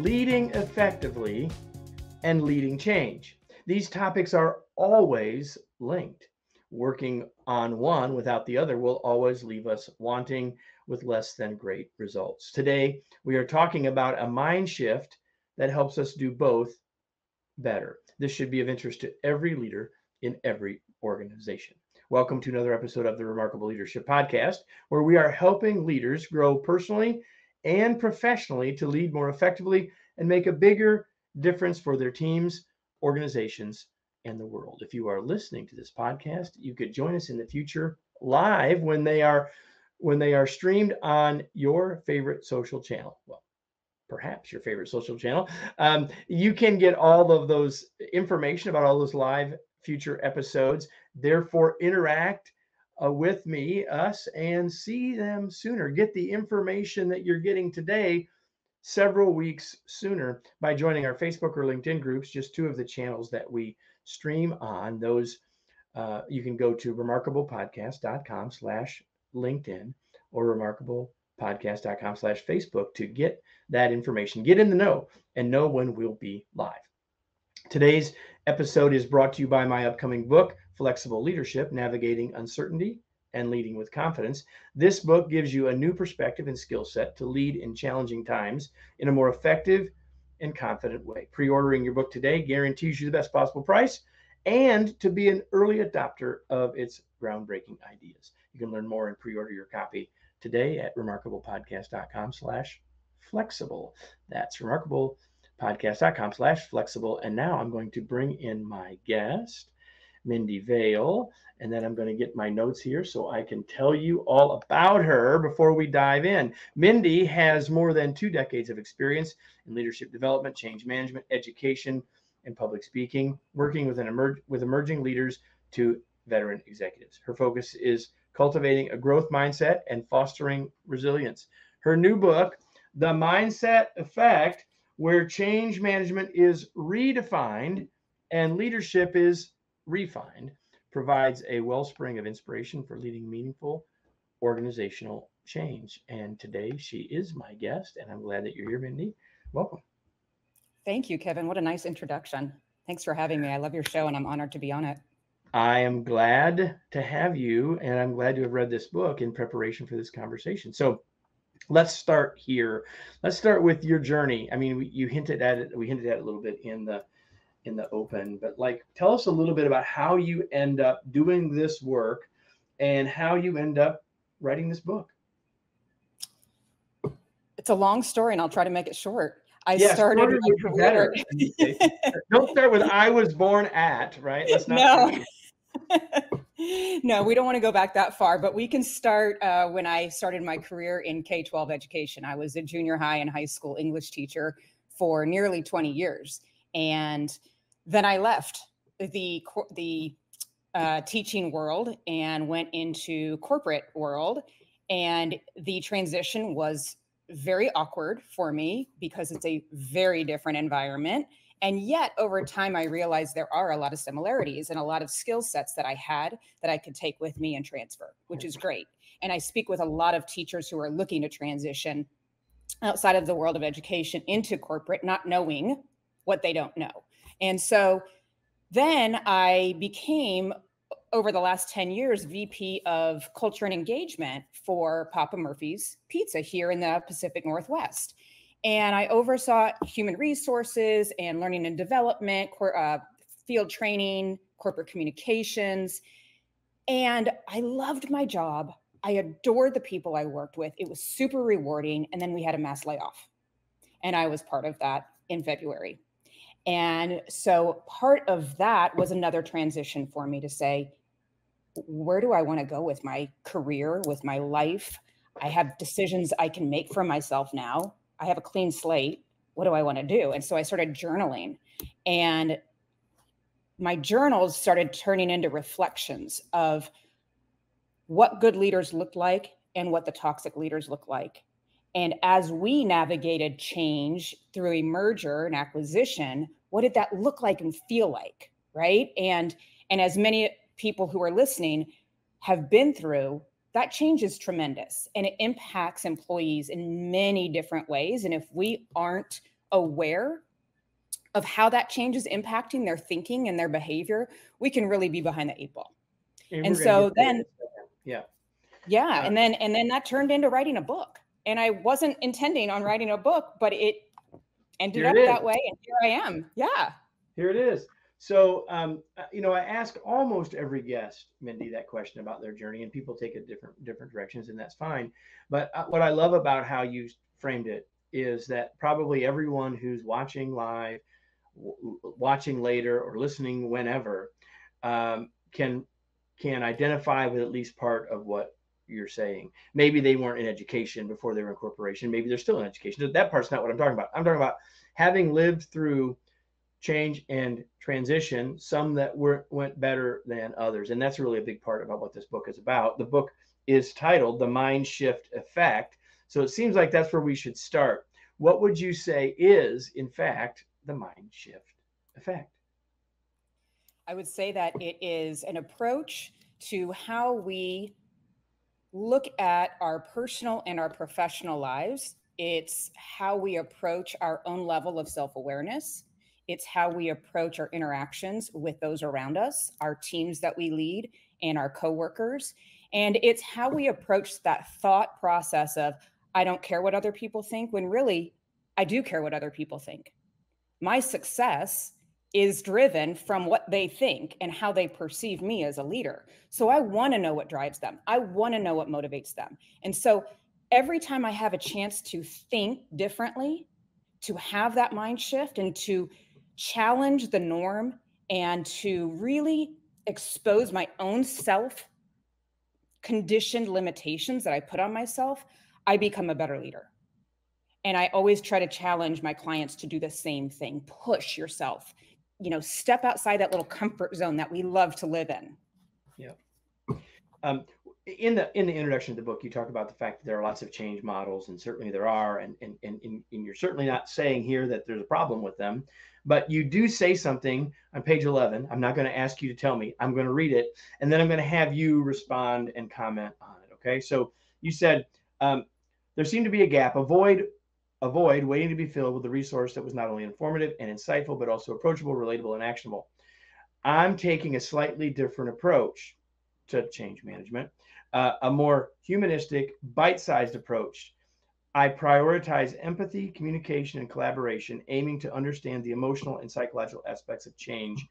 leading effectively and leading change. These topics are always linked. Working on one without the other will always leave us wanting with less than great results. Today, we are talking about a mind shift that helps us do both better. This should be of interest to every leader in every organization. Welcome to another episode of the Remarkable Leadership Podcast, where we are helping leaders grow personally and professionally to lead more effectively and make a bigger difference for their teams, organizations, and the world. If you are listening to this podcast, you could join us in the future live when they are streamed on your favorite social channel. Well, perhaps your favorite social channel. You can get all of those information about all those live future episodes. Therefore, interact with me, us, and see them sooner. Get the information that you're getting today several weeks sooner by joining our Facebook or LinkedIn groups, just two of the channels that we stream on. Those you can go to remarkablepodcast.com/LinkedIn or remarkablepodcast.com/Facebook to get that information. Get in the know and know when we'll be live. Today's episode is brought to you by my upcoming book, Flexible Leadership: Navigating Uncertainty and Leading with Confidence. This book gives you a new perspective and skill set to lead in challenging times in a more effective and confident way. Pre-ordering your book today guarantees you the best possible price and to be an early adopter of its groundbreaking ideas. You can learn more and pre-order your copy today at remarkablepodcast.com/flexible. That's remarkablepodcast.com/flexible. And now I'm going to bring in my guest, Mindy Vail, and then I'm going to get my notes here so I can tell you all about her before we dive in. Mindy has more than 2 decades of experience in leadership development, change management, education, and public speaking, working with emerging leaders to veteran executives. Her focus is cultivating a growth mindset and fostering resilience. Her new book, The Mindset Effect, where change management is redefined and leadership is refined, provides a wellspring of inspiration for leading meaningful organizational change. And today she is my guest, and I'm glad that you're here, Mindy. Welcome. Thank you, Kevin. What a nice introduction. Thanks for having me. I love your show, and I'm honored to be on it. I am glad to have you, and I'm glad to have read this book in preparation for this conversation. So let's start here. Let's start with your journey. I mean, you hinted at it. We hinted at it a little bit in the open, but tell us a little bit about how you end up doing this work and how you end up writing this book. It's a long story, and I'll try to make it short. I started my career. Don't start with "I was born at," right? Let's not. No. No, we don't want to go back that far, but we can start when I started my career in K-12 education. I was a junior high and high school English teacher for nearly 20 years. And then I left the teaching world and went into corporate world. And the transition was very awkward for me because it's a very different environment. And yet over time, I realized there are a lot of similarities and a lot of skill sets that I had that I could take with me and transfer, which is great. And I speak with a lot of teachers who are looking to transition outside of the world of education into corporate, not knowing what they don't know. And so then I became, over the last 10 years, VP of Culture and Engagement for Papa Murphy's Pizza here in the Pacific Northwest. And I oversaw human resources and learning and development, field training, corporate communications. And I loved my job. I adored the people I worked with. It was super rewarding. And then we had a mass layoff. And I was part of that in February. And so part of that was another transition for me to say, where do I want to go with my career, with my life? I have decisions I can make for myself now. I have a clean slate. What do I want to do? And so I started journaling, and my journals started turning into reflections of what good leaders looked like and what the toxic leaders look like. And as we navigated change through a merger and acquisition, what did that look like and feel like, right? And as many people who are listening have been through, that change is tremendous and it impacts employees in many different ways. And if we aren't aware of how that change is impacting their thinking and their behavior, we can really be behind the 8 ball. And so then, yeah. And then that turned into writing a book. And I wasn't intending on writing a book, but it ended up that way. And here I am. Yeah. Here it is. So, you know, I ask almost every guest, Mindy, that question about their journey, and people take it different directions, and that's fine. But what I love about how you framed it is that probably everyone who's watching live, watching later, or listening whenever, can identify with at least part of what you're saying. Maybe they weren't in education before they were in corporation. Maybe they're still in education. That part's not what I'm talking about. I'm talking about having lived through change and transition, some that went better than others. And that's really a big part about what this book is about. The book is titled The Mind Shift Effect. So it seems like that's where we should start. What would you say is, in fact, the mind shift effect? I would say that it is an approach to how we look at our personal and our professional lives. It's how we approach our own level of self-awareness. It's how we approach our interactions with those around us, our teams that we lead, and our coworkers. And it's how we approach that thought process of, I don't care what other people think, when really, I do care what other people think. My success is driven from what they think and how they perceive me as a leader. So I want to know what drives them. I want to know what motivates them. And so every time I have a chance to think differently, to have that mind shift and to challenge the norm and to really expose my own self-conditioned limitations that I put on myself, I become a better leader. And I always try to challenge my clients to do the same thing. Push yourself, step outside that little comfort zone that we love to live in. Yeah. In the introduction to the book, you talk about the fact that there are lots of change models, and certainly there are, and you're certainly not saying here that there's a problem with them, but you do say something on page 11. I'm not going to ask you to tell me. I'm going to read it, and then I'm going to have you respond and comment on it. Okay. So you said there seemed to be a gap. Avoid waiting to be filled with a resource that was not only informative and insightful, but also approachable, relatable, and actionable. I'm taking a slightly different approach to change management, a more humanistic, bite-sized approach. I prioritize empathy, communication, and collaboration, aiming to understand the emotional and psychological aspects of change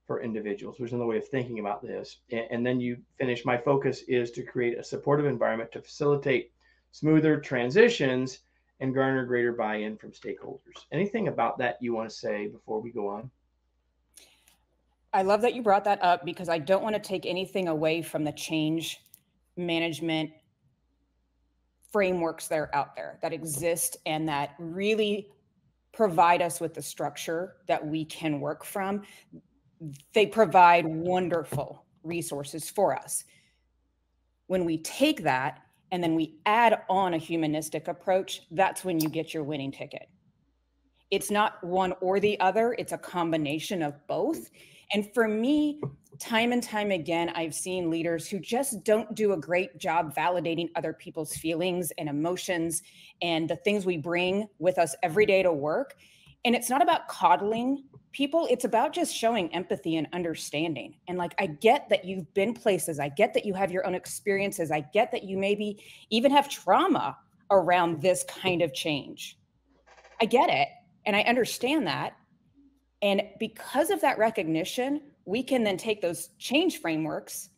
for individuals. There's another way of thinking about this. And then you finish, my focus is to create a supportive environment to facilitate smoother transitions and garner greater buy-in from stakeholders. Anything about that you want to say before we go on? I love that you brought that up, because I don't want to take anything away from the change management frameworks that are out there that exist and that really provide us with the structure that we can work from. They provide wonderful resources for us. When we take that and then we add on a humanistic approach, that's when you get your winning ticket. It's not one or the other, it's a combination of both. And for me, time and time again, I've seen leaders who just don't do a great job validating other people's feelings and emotions and the things we bring with us every day to work. And it's not about coddling people, it's about just showing empathy and understanding. And like, I get that you've been places, I get that you have your own experiences, I get that you maybe even have trauma around this kind of change. I get it. And I understand that. And because of that recognition, we can then take those change frameworks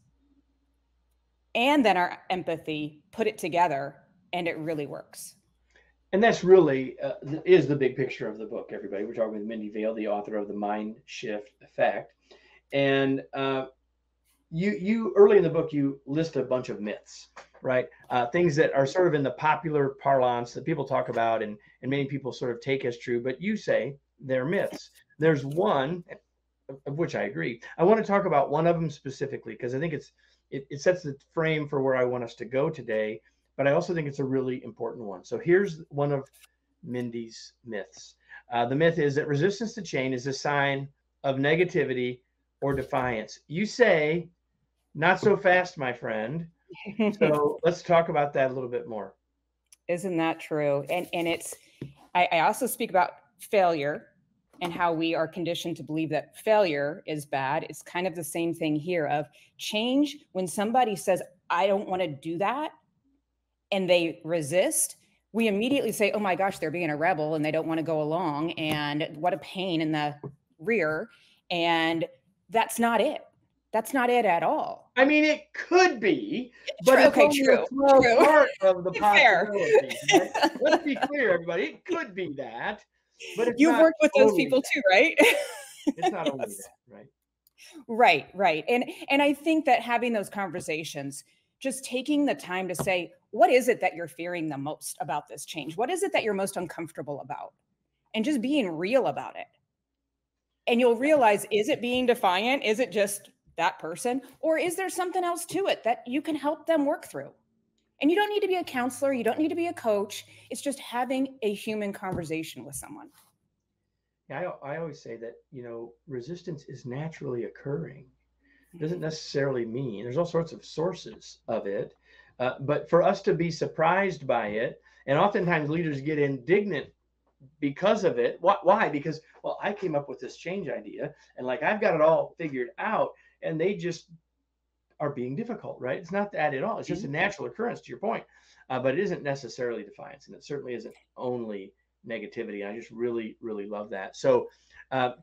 and then our empathy, put it together, and it really works. And that's really is the big picture of the book, everybody. We're talking with Mindy Vail, the author of The Mind Shift Effect. And you early in the book, you list a bunch of myths, right? Things that are sort of in the popular parlance that people talk about and many people sort of take as true, but you say they're myths. There's one of which I agree. I want to talk about one of them specifically because I think it sets the frame for where I want us to go today, but I also think it's a really important one. So here's one of Mindy's myths. The myth is that resistance to change is a sign of negativity or defiance. You say, not so fast, my friend. So let's talk about that a little bit more. Isn't that true? And I also speak about failure and how we are conditioned to believe that failure is bad. It's kind of the same thing here of change. When somebody says, I don't want to do that, and they resist, we immediately say, oh my gosh, they're being a rebel and they don't want to go along. And what a pain in the rear. And that's not it. That's not it at all. I mean, it could be, but True, it's okay, only true, a small true. part of the Fair. possibility. Right? Let's be clear, everybody. It could be that, but it's You've not worked with those only people that. too, right? It's not only Yes. that, right? Right, right. And I think that having those conversations, just taking the time to say, what is it that you're fearing the most about this change? What is it that you're most uncomfortable about? And just being real about it. And you'll realize, is it being defiant? Is it just that person? Or is there something else to it that you can help them work through? And you don't need to be a counselor. You don't need to be a coach. It's just having a human conversation with someone. Yeah, I always say that, resistance is naturally occurring. It doesn't necessarily mean there's all sorts of sources of it. But for us to be surprised by it, and oftentimes leaders get indignant because of it. Why? Because, well, I came up with this change idea and like I've got it all figured out, and they just are being difficult, right? It's not that at all. It's just a natural occurrence, to your point. But it isn't necessarily defiance, and it certainly isn't only negativity. I just really, really love that. So,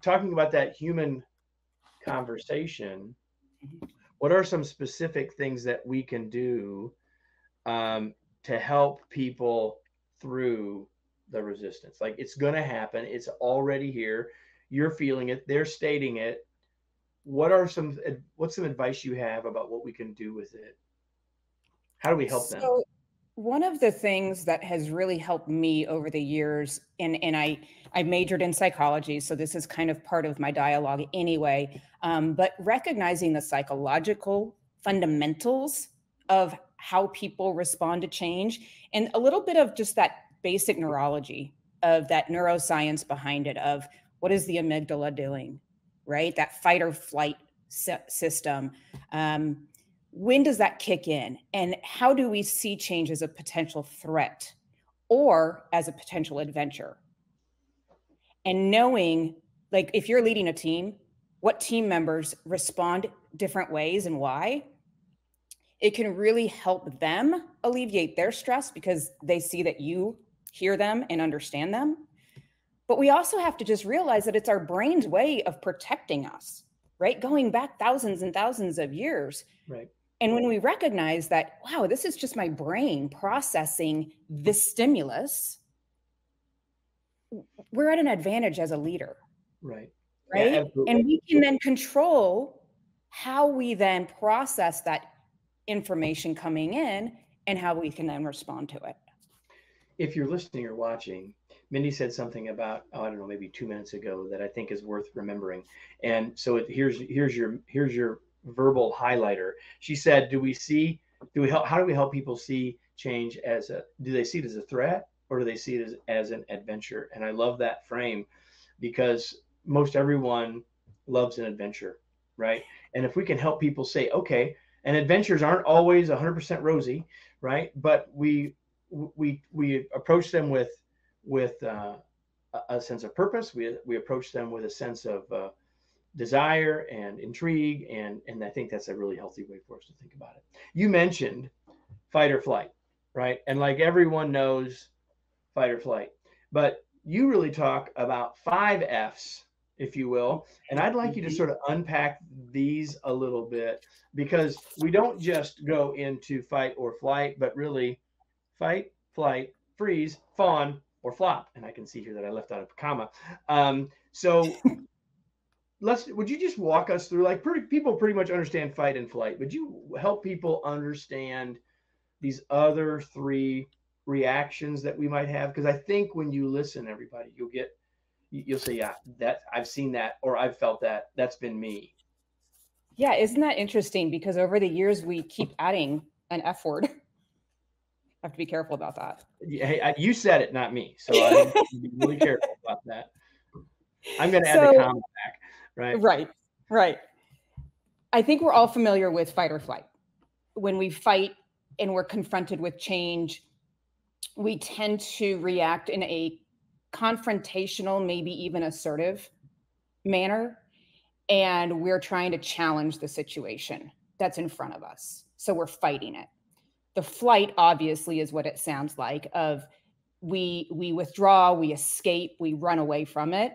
talking about that human conversation, what are some specific things that we can do to help people through the resistance? Like, it's going to happen. It's already here. You're feeling it. They're stating it. What's some advice you have about what we can do with it? How do we help them? So one of the things that has really helped me over the years, and I majored in psychology, so this is kind of part of my dialogue anyway, but recognizing the psychological fundamentals of how people respond to change, and a little bit of just that basic neurology of that neuroscience behind it, of what is the amygdala doing, right? That fight or flight system. When does that kick in? And how do we see change as a potential threat or as a potential adventure? And knowing, like, if you're leading a team, what team members respond different ways and why, it can really help them alleviate their stress because they see that you hear them and understand them. But we also have to just realize that it's our brain's way of protecting us, right? Going back thousands and thousands of years. Right. And when we recognize that, wow, this is just my brain processing this stimulus, we're at an advantage as a leader. Right. Right. Yeah, and we can then control how we then process that information coming in and how we can then respond to it. If you're listening or watching, Mindy said something about, I don't know, maybe 2 minutes ago that I think is worth remembering. And so here's your verbal highlighter. She said, how do we help people see change do they see it as a threat, or do they see it as an adventure? And I love that frame, because most everyone loves an adventure, right? And if we can help people say, okay, and adventures aren't always 100% rosy, right? But we approach them with a sense of purpose. We approach them with a sense of desire and intrigue, and I think that's a really healthy way for us to think about it. You mentioned fight or flight, right? And like everyone knows fight or flight, but you really talk about 5 F's, if you will. And I'd like you to sort of unpack these a little bit, because we don't just go into fight or flight, but really fight, flight, freeze, fawn, or flop. And I can see here that I left out a comma. So would you just walk us through, like, people pretty much understand fight and flight. Would you help people understand these other 3 reactions that we might have? Because I think when you listen, everybody, you'll say, yeah, that I've seen that, or I've felt that. That's been me. Yeah, isn't that interesting? Because over the years, we keep adding an F word. I have to be careful about that. Hey, you said it, not me. So I need to be really careful about that. I'm going to add the comma back, right? Right. I think we're all familiar with fight or flight. When we fight and we're confronted with change, we tend to react in a confrontational, maybe even assertive manner. And we're trying to challenge the situation that's in front of us. So we're fighting it. The flight obviously is what it sounds like, of we withdraw, we escape, we run away from it.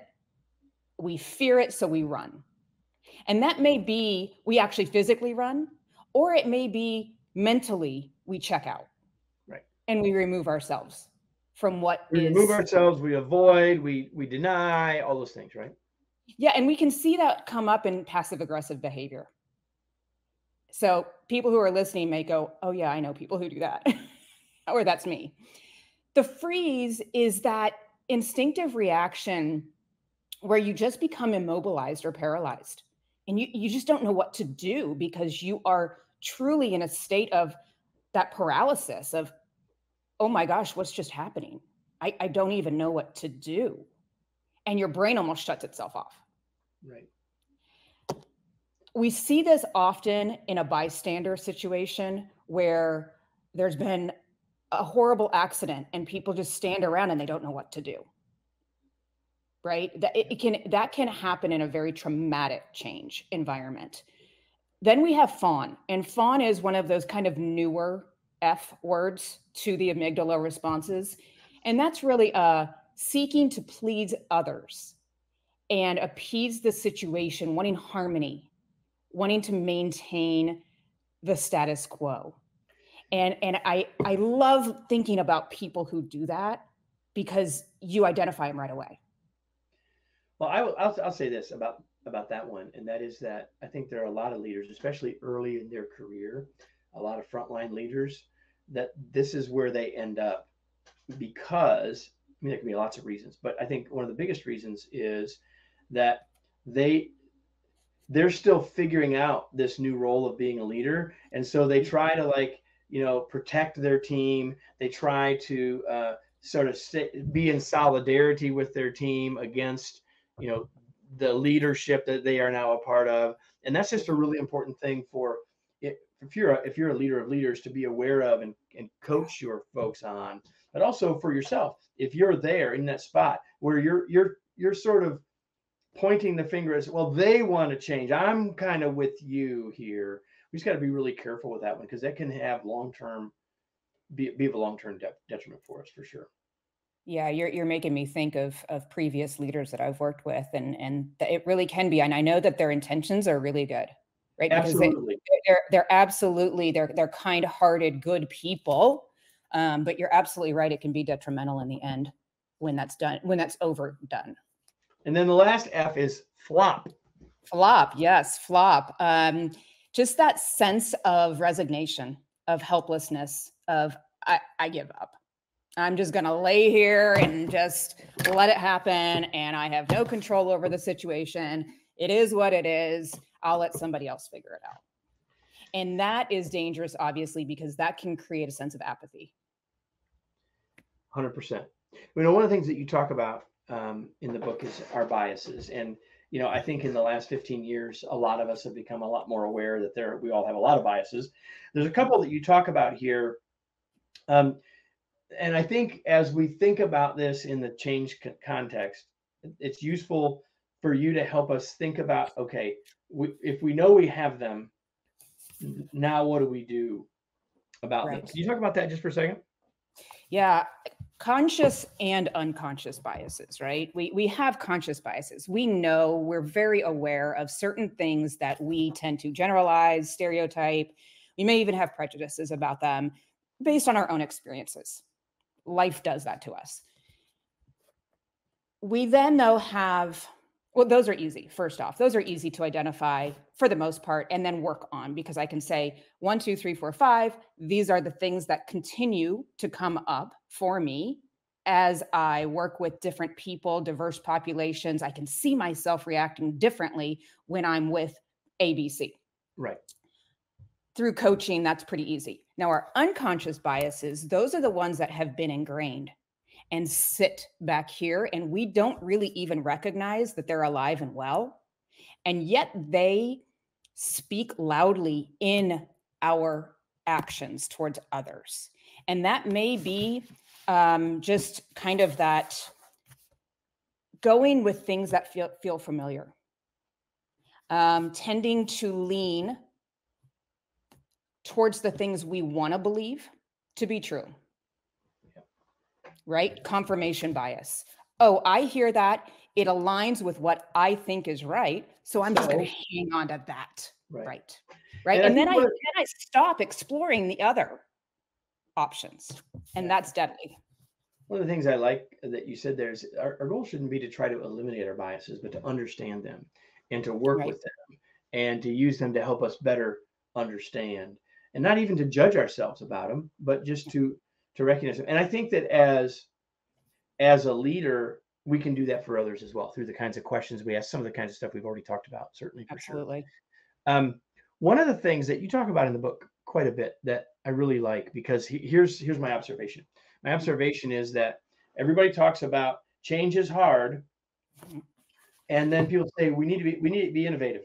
We fear it, so we run. And that may be we actually physically run, or it may be mentally we check out. Right. And we remove ourselves from what We is. remove ourselves, we avoid, we deny, all those things, right? Yeah, and we can see that come up in passive aggressive behavior. So people who are listening may go, oh yeah, I know people who do that. Or that's me. The freeze is that instinctive reaction where you just become immobilized or paralyzed. And you just don't know what to do because you are truly in a state of that paralysis of, oh my gosh, what's just happening? I don't even know what to do. And your brain almost shuts itself off. Right. We see this often in a bystander situation where there's been a horrible accident and people just stand around and they don't know what to do. Right? That can happen in a very traumatic change environment. Then we have fawn, and fawn is one of those kind of newer F words to the amygdala responses. And that's really seeking to please others and appease the situation, wanting harmony, wanting to maintain the status quo. And I love thinking about people who do that because you identify them right away. Well, I'll say this about that one, and that is that I think there are a lot of leaders, especially early in their career, a lot of frontline leaders, that this is where they end up because, I mean, there can be lots of reasons, but I think one of the biggest reasons is that they're still figuring out this new role of being a leader, and so they try to protect their team. They try to sort of be in solidarity with their team against the leadership that they are now a part of, and that's just a really important thing for it, if you're a leader of leaders, to be aware of and coach your folks on, but also for yourself if you're there in that spot where you're sort of pointing the finger as well, they want to change, I'm kind of with you here. We just got to be really careful with that one because that can have be of a long-term detriment for us for sure. Yeah, you're making me think of previous leaders that I've worked with, and it really can be. And I know that their intentions are really good, right? Absolutely. Because they're absolutely they're kind-hearted, good people. But you're absolutely right; it can be detrimental in the end when that's overdone. And then the last F is flop. Flop, yes, flop. Just that sense of resignation, of helplessness, of I give up. I'm just going to lay here and just let it happen. And I have no control over the situation. It is what it is. I'll let somebody else figure it out. And that is dangerous, obviously, because that can create a sense of apathy. 100%. One of the things that you talk about in the book is our biases. And, I think in the last 15 years, a lot of us have become a lot more aware that we all have a lot of biases. There's a couple that you talk about here. And I think as we think about this in the change context, it's useful for you to help us think about, okay, if we know we have them, now what do we do about them? Can you talk about that just for a second? Yeah, conscious and unconscious biases, right? We have conscious biases. We know, we're very aware of certain things that we tend to generalize, stereotype. We may even have prejudices about them based on our own experiences. Life does that to us. We then, though, those are easy. First off, those are easy to identify for the most part and then work on, because I can say 1, 2, 3, 4, 5. These are the things that continue to come up for me as I work with different people, diverse populations. I can see myself reacting differently when I'm with ABC. Right. Through coaching, that's pretty easy. Now, our unconscious biases, those are the ones that have been ingrained and sit back here, and we don't really even recognize that they're alive and well. And yet they speak loudly in our actions towards others. And that may be just kind of that going with things that feel familiar, tending to lean towards the things we want to believe to be true, right? Confirmation bias. Oh, I hear that. It aligns with what I think is right. So I'm just going to hang on to that. Right. And then I stop exploring the other options. And that's deadly. One of the things I like that you said there is our goal shouldn't be to try to eliminate our biases, but to understand them and to work with them and to use them to help us better understand, and not even to judge ourselves about them, but just to recognize them. And I think that as a leader, we can do that for others as well through the kinds of questions we ask, some of the kinds of stuff we've already talked about, certainly for Absolutely. sure. One of the things that you talk about in the book quite a bit that I really like, because here's my observation. My observation is that everybody talks about change is hard, and then people say we need to be innovative.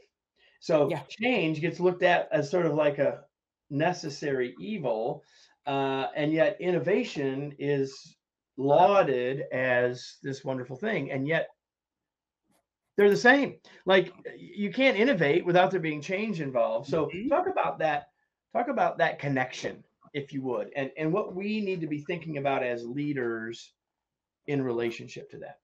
So change gets looked at as sort of like a necessary evil, and yet innovation is lauded as this wonderful thing, and yet they're the same. Like, you can't innovate without there being change involved. So talk about that connection, if you would, and what we need to be thinking about as leaders in relationship to that.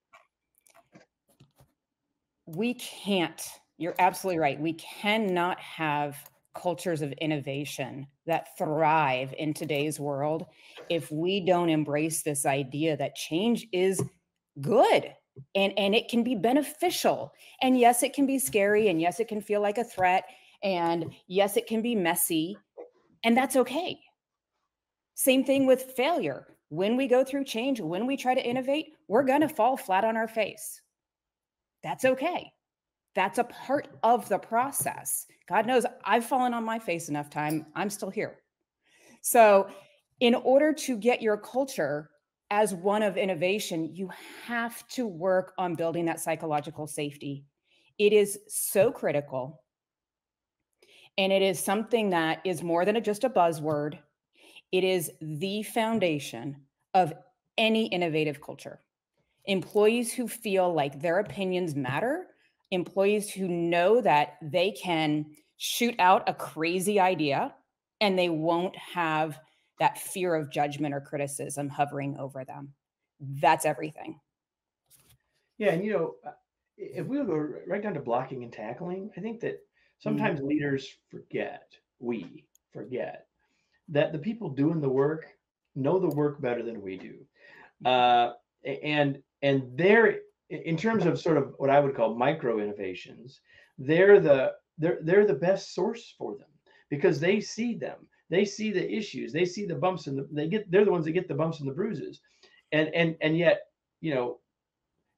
We can't, you're absolutely right. We cannot have cultures of innovation that thrive in today's world if we don't embrace this idea that change is good and it can be beneficial. And yes, it can be scary. And yes, it can feel like a threat. And yes, it can be messy. And that's okay. Same thing with failure. When we go through change, when we try to innovate, we're going to fall flat on our face. That's okay. That's a part of the process. God knows I've fallen on my face enough time. I'm still here. So in order to get your culture as one of innovation, you have to work on building that psychological safety. It is so critical. And it is something that is more than just a buzzword. It is the foundation of any innovative culture. Employees who feel like their opinions matter, employees who know that they can shoot out a crazy idea and they won't have that fear of judgment or criticism hovering over them. That's everything. Yeah, and if we go right down to blocking and tackling, I think that sometimes leaders we forget that the people doing the work know the work better than we do. And they're, in terms of sort of what I would call micro innovations, they're the best source for them, because they see them, they see the issues, they see the bumps, and they're the ones that get the bumps and the bruises, and yet,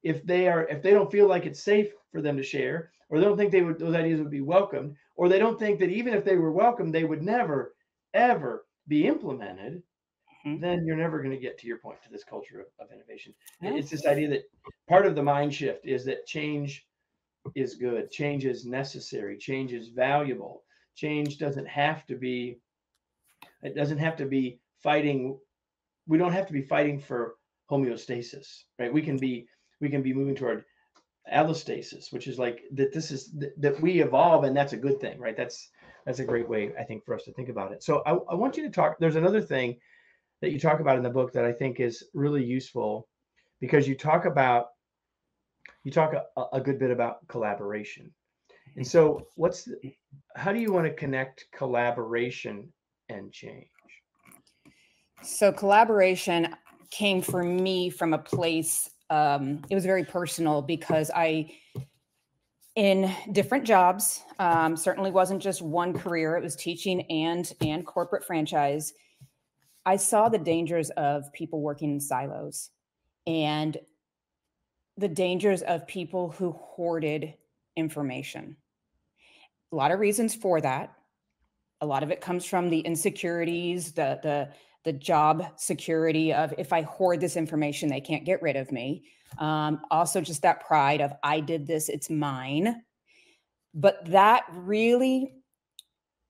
if they don't feel like it's safe for them to share, or they don't think those ideas would be welcomed, or they don't think that even if they were welcomed, they would never ever be implemented, then you're never going to get to your point, to this culture of innovation. It's this idea that part of the mind shift is that change is good, change is necessary, change is valuable. Change doesn't have to be fighting. We don't have to be fighting for homeostasis, right? We can be moving toward allostasis, which is like that. That we evolve, and that's a good thing, right? That's a great way, I think, for us to think about it. So I want you to talk. There's another thing that you talk about in the book that I think is really useful, because you talk a good bit about collaboration. And so how do you want to connect collaboration and change? So collaboration came for me from a place, it was very personal, because in different jobs, certainly wasn't just one career, it was teaching and corporate franchise. I saw the dangers of people working in silos and the dangers of people who hoarded information. A lot of reasons for that. A lot of it comes from the insecurities, the job security of, if I hoard this information, they can't get rid of me. Also just that pride of, I did this, it's mine. But that really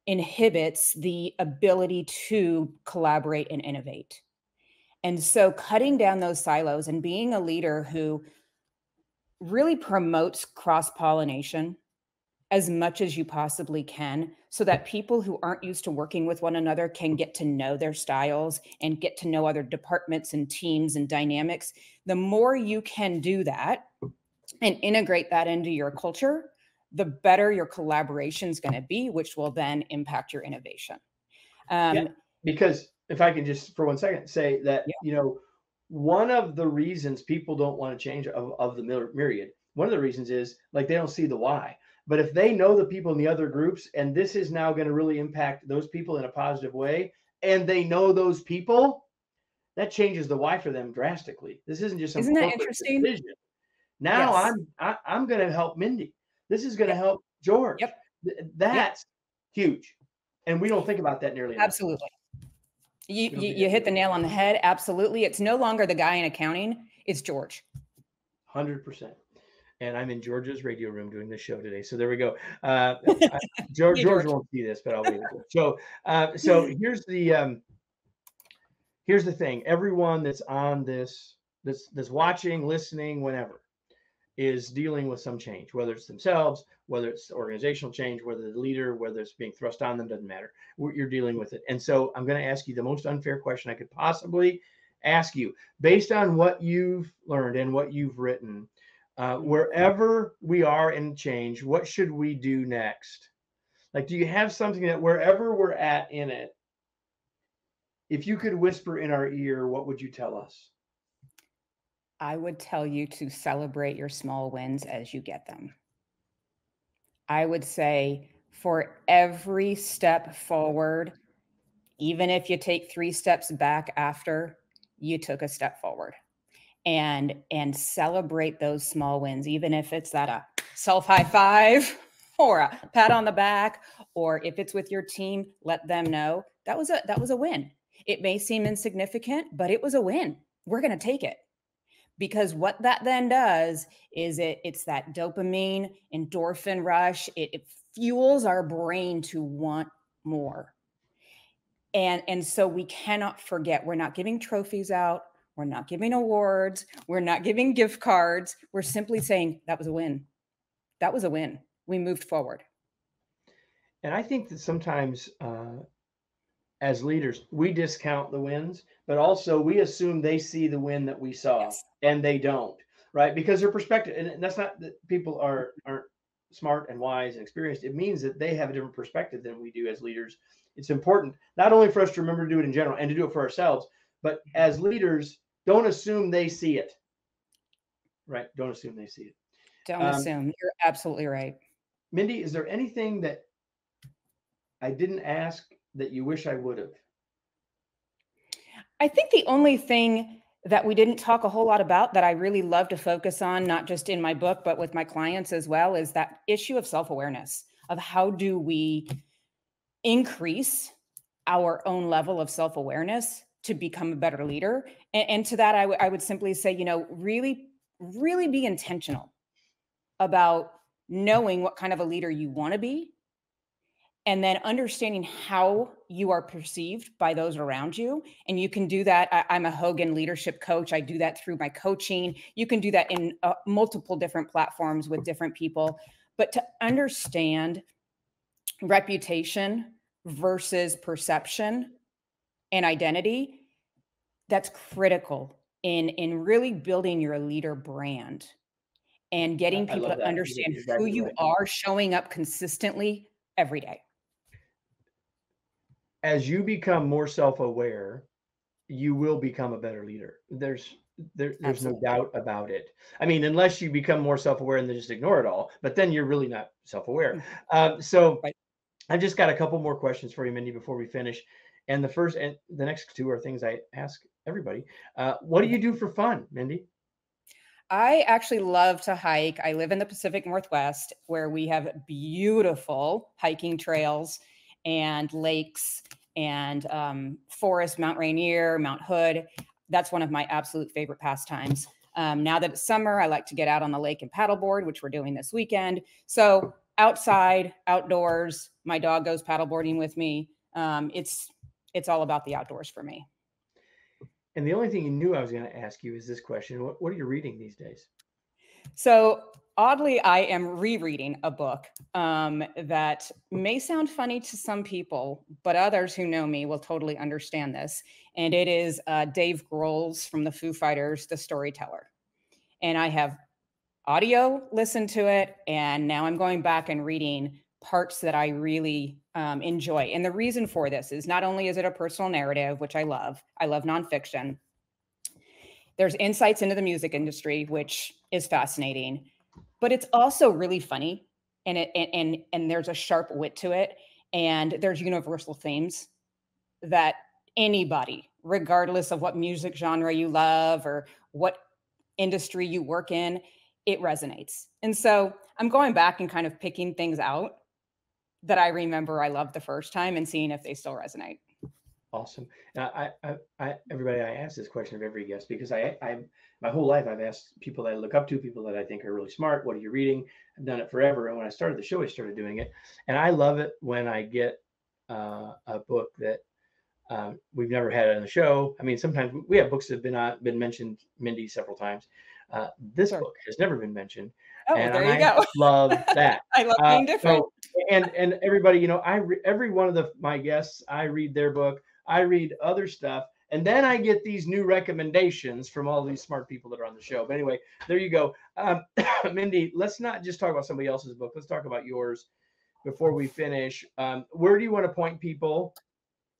inhibits the ability to collaborate and innovate. And so cutting down those silos and being a leader who really promotes cross-pollination as much as you possibly can so that people who aren't used to working with one another can get to know their styles and get to know other departments and teams and dynamics. The more you can do that and integrate that into your culture, the better your collaboration is going to be, which will then impact your innovation. Yeah, because if I can just for 1 second say that, Yeah. one of the reasons people don't want to change of the myriad, one of the reasons is like they don't see the why. But if they know the people in the other groups, and this is now going to really impact those people in a positive way, and they know those people, that changes the why for them drastically. This isn't just some Isn't that corporate interesting? decision. Now Yes. I'm going to help Mindy. This is going to Yep. help George. Yep. Yep. That's huge, and we don't think about that nearly enough. Absolutely. You, We don't you, do you that hit the nearly nail on the head. Absolutely. It's no longer the guy in accounting. It's George. 100%. And I'm in George's radio room doing this show today. So there we go. Hey, George George. won't see this, but I'll be able to. So here's the thing. Everyone that's on that's watching, listening, whenever, is dealing with some change, whether it's themselves, whether it's organizational change, whether the leader, whether it's being thrust on them, doesn't matter. You're dealing with it. And so I'm going to ask you the most unfair question I could possibly ask you, based on what you've learned and what you've written. Wherever we are in change, what should we do next? Like, do you have something that wherever we're at in it, if you could whisper in our ear, what would you tell us? I would tell you to celebrate your small wins as you get them. I would say for every step forward, even if you take 3 steps back after, you took a step forward. And celebrate those small wins, even if it's that a self high five or a pat on the back, or if it's with your team, let them know that was a win. It may seem insignificant, but it was a win. We're going to take it. Because what that then does is it's that dopamine, endorphin rush. It fuels our brain to want more. And so we cannot forget, we're not giving trophies out. We're not giving awards. We're not giving gift cards. We're simply saying that was a win. That was a win. We moved forward. And I think that sometimes as leaders, we discount the wins, but also we assume they see the win that we saw, Yes. and they don't, right? Because their perspective, and that's not that people aren't smart and wise and experienced. It means that they have a different perspective than we do as leaders. It's important not only for us to remember to do it in general and to do it for ourselves, but as leaders, don't assume they see it, right? Don't assume they see it. Don't assume. You're absolutely right. Mindy, is there anything that I didn't ask that you wish I would have? I think the only thing that we didn't talk a whole lot about that I really love to focus on, not just in my book, but with my clients as well, is that issue of self-awareness of how do we increase our own level of self-awareness to become a better leader. And to that, I would simply say, really, really be intentional about knowing what kind of a leader you want to be, and then understanding how you are perceived by those around you. And you can do that. I'm a Hogan leadership coach. I do that through my coaching. You can do that in multiple different platforms with different people. But to understand reputation versus perception and identity, that's critical in really building your leader brand and getting I people love to that. understand You're who exactly you right. are, showing up consistently every day. As you become more self-aware, you will become a better leader. There's no Absolutely. doubt about it. I mean, unless you become more self-aware and then just ignore it all, but then you're really not self-aware. Mhm. So Right. I've just got a couple more questions for you, Mindy, before we finish. And the first and the next two are things I ask everybody. What do you do for fun, Mindy? I actually love to hike. I live in the Pacific Northwest where we have beautiful hiking trails and lakes and forest, Mount Rainier, Mount Hood. That's one of my absolute favorite pastimes. Now that it's summer, I like to get out on the lake and paddleboard, which we're doing this weekend. So outside, outdoors, my dog goes paddleboarding with me. It's all about the outdoors for me. And the only thing you knew I was going to ask you is this question: What are you reading these days? So oddly, I am rereading a book that may sound funny to some people, but others who know me will totally understand this. And it is Dave Grohl's from the Foo Fighters, The Storyteller. And I have audio listened to it, and now I'm going back and reading parts that I really enjoy. And the reason for this is not only is it a personal narrative, which I love nonfiction. There's insights into the music industry, which is fascinating, but it's also really funny, and there's a sharp wit to it, and there's universal themes that anybody, regardless of what music genre you love or what industry you work in, it resonates. And so I'm going back and kind of picking things out that I remember I loved the first time and seeing if they still resonate. Awesome. Now, everybody, I ask this question of every guest because my whole life I've asked people that I look up to, people that I think are really smart, what are you reading? I've done it forever. And when I started the show, I started doing it. And I love it when I get a book that we've never had on the show. I mean, sometimes we have books that have been mentioned, Mindy, several times. This Sure. book has never been mentioned. Oh, And there you I go. love that. I love being different. So, and everybody, you know, every one of my guests, I read their book. I read other stuff, and then I get these new recommendations from all these smart people that are on the show. But anyway, there you go. Mindy, let's not just talk about somebody else's book. Let's talk about yours before we finish. Where do you want to point people?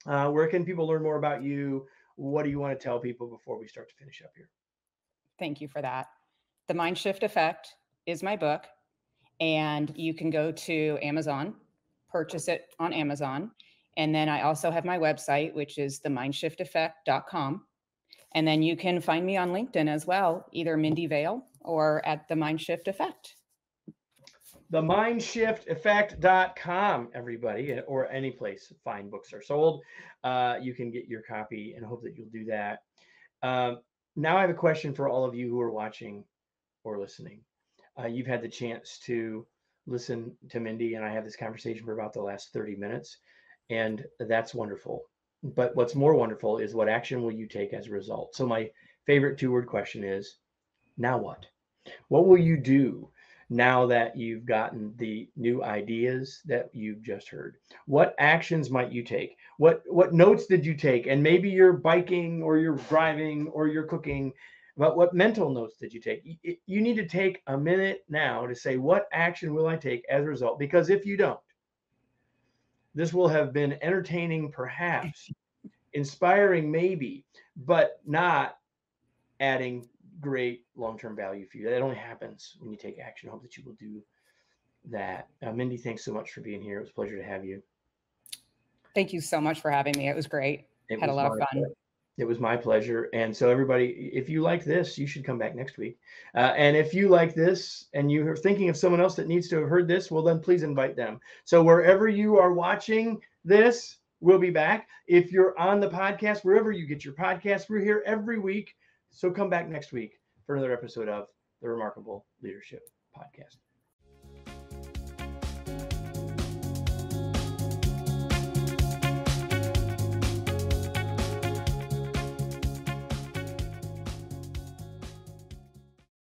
Where can people learn more about you? What do you want to tell people before we start to finish up here? Thank you for that. The Mind Shift Effect is my book, and you can go to Amazon, purchase it on Amazon. And then I also have my website, which is themindshifteffect.com. And then you can find me on LinkedIn as well, either Mindy Vail or at the Mind Shift Effect. Themindshifteffect.com, everybody, or any place fine books are sold. You can get your copy, and I hope that you'll do that. Now I have a question for all of you who are watching or listening. You've had the chance to listen to Mindy and I have this conversation for about the last 30 minutes. And that's wonderful. But what's more wonderful is what action will you take as a result? So my favorite 2-word question is, now what? What will you do now that you've gotten the new ideas that you've just heard? What actions might you take? What notes did you take? And maybe you're biking or you're driving or you're cooking, but what mental notes did you take? You need to take a minute now to say, what action will I take as a result? Because if you don't, this will have been entertaining, perhaps, inspiring, maybe, but not adding great long-term value for you. That only happens when you take action. I hope that you will do that. Mindy, thanks so much for being here. It was a pleasure to have you. Thank you so much for having me. It was great. Had a lot of fun. It was my pleasure. And so everybody, if you like this, you should come back next week. And if you like this and you're thinking of someone else that needs to have heard this, well, then please invite them. So wherever you are watching this, we'll be back. If you're on the podcast, wherever you get your podcast, we're here every week. So come back next week for another episode of the Remarkable Leadership Podcast.